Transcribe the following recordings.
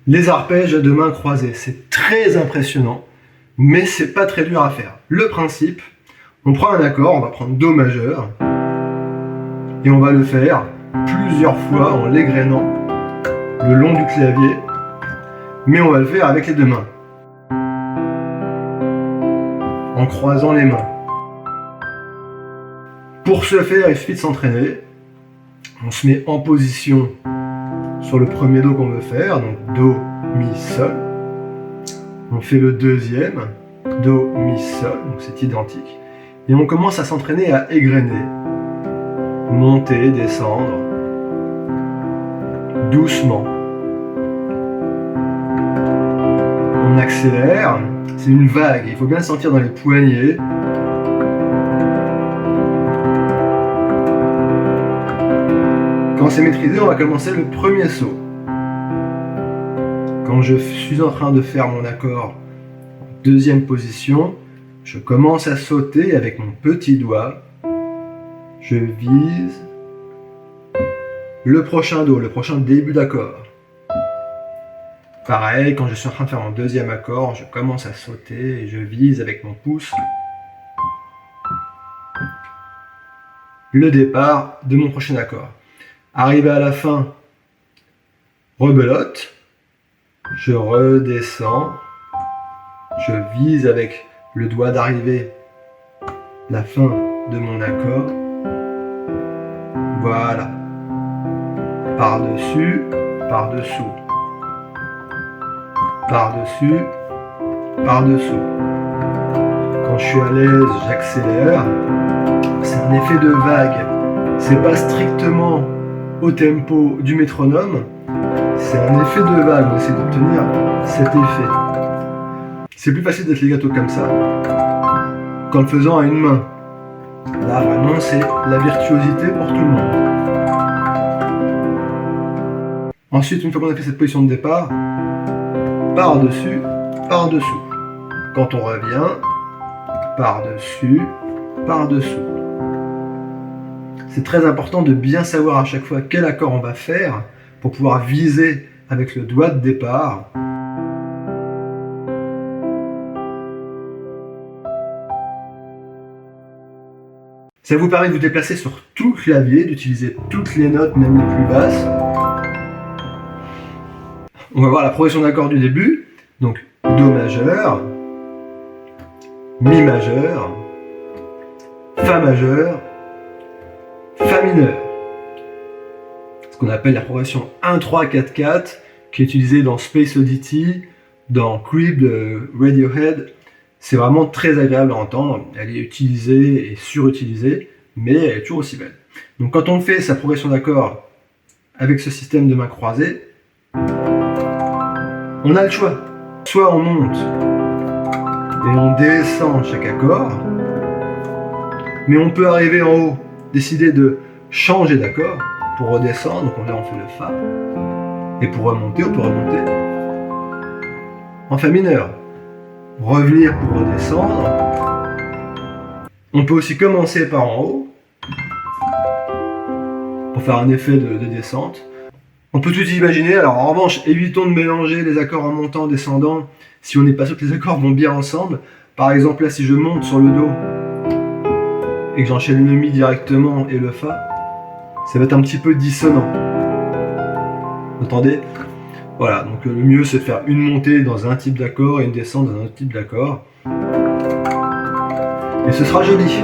Les arpèges de mains croisées, c'est très impressionnant, mais c'est pas très dur à faire. Le principe, on prend un accord, on va prendre Do majeur, et on va le faire plusieurs fois en l'égrenant le long du clavier, mais on va le faire avec les deux mains, en croisant les mains. Pour ce faire, il suffit de s'entraîner. On se met en position sur le premier Do qu'on veut faire, donc Do, Mi, Sol. On fait le deuxième, Do, Mi, Sol, donc c'est identique. Et on commence à s'entraîner à égrener, monter, descendre, doucement. On accélère, c'est une vague, il faut bien le sentir dans les poignets. Quand c'est maîtrisé, on va commencer le premier saut. Quand je suis en train de faire mon accord en deuxième position, je commence à sauter avec mon petit doigt. Je vise le prochain Do, le prochain début d'accord. Pareil, quand je suis en train de faire mon deuxième accord, je commence à sauter et je vise avec mon pouce le départ de mon prochain accord. Arrivé à la fin, rebelote, je redescends, je vise avec le doigt d'arrivée la fin de mon accord. Voilà. Par-dessus, par-dessous. Par-dessus, par-dessous. Quand je suis à l'aise, j'accélère. C'est un effet de vague. C'est pas strictement au tempo du métronome, c'est un effet de vague, on essaie d'obtenir cet effet. C'est plus facile d'être legato comme ça qu'en le faisant à une main. Là vraiment c'est la virtuosité pour tout le monde. Ensuite, une fois qu'on a fait cette position de départ, par-dessus, par-dessous. Quand on revient, par-dessus, par-dessous. C'est très important de bien savoir à chaque fois quel accord on va faire pour pouvoir viser avec le doigt de départ. Ça vous permet de vous déplacer sur tout le clavier, d'utiliser toutes les notes, même les plus basses. On va voir la progression d'accords du début. Donc Do majeur, Mi majeur, Fa majeur, Fa mineur. Ce qu'on appelle la progression 1-3-4-4 qui est utilisée dans Space Oddity, dans Creep de Radiohead. C'est vraiment très agréable à entendre. Elle est utilisée et surutilisée, mais elle est toujours aussi belle. Donc quand on fait sa progression d'accords avec ce système de mains croisées, on a le choix. Soit on monte et on descend chaque accord, mais on peut arriver en haut, décider de changer d'accord pour redescendre, donc là on fait le Fa, et pour remonter, on peut remonter en Fa mineur, revenir pour redescendre. On peut aussi commencer par en haut pour faire un effet de descente. On peut tout imaginer. Alors en revanche, évitons de mélanger les accords en montant, descendant, si on n'est pas sûr que les accords vont bien ensemble. Par exemple là, si je monte sur le Do et que j'enchaîne le Mi directement et le Fa, ça va être un petit peu dissonant. Vous entendez? Voilà, donc le mieux c'est de faire une montée dans un type d'accord et une descente dans un autre type d'accord. Et ce sera joli.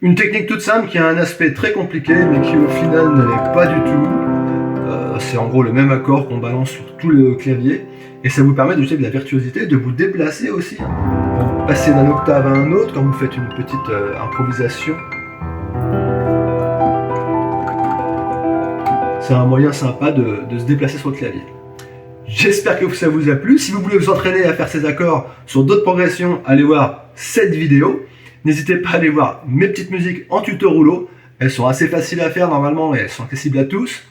Une technique toute simple qui a un aspect très compliqué mais qui au final ne l'est pas du tout. C'est en gros le même accord qu'on balance sur tout le clavier et ça vous permet d'ajouter de la virtuosité, de vous déplacer aussi, pour passer d'un octave à un autre quand vous faites une petite improvisation. C'est un moyen sympa de se déplacer sur le clavier. J'espère que ça vous a plu. Si vous voulez vous entraîner à faire ces accords sur d'autres progressions, allez voir cette vidéo. N'hésitez pas à aller voir mes petites musiques en tuto rouleau. Elles sont assez faciles à faire normalement et elles sont accessibles à tous.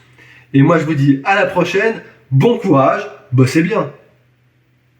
Et moi je vous dis à la prochaine, bon courage, bossez bien!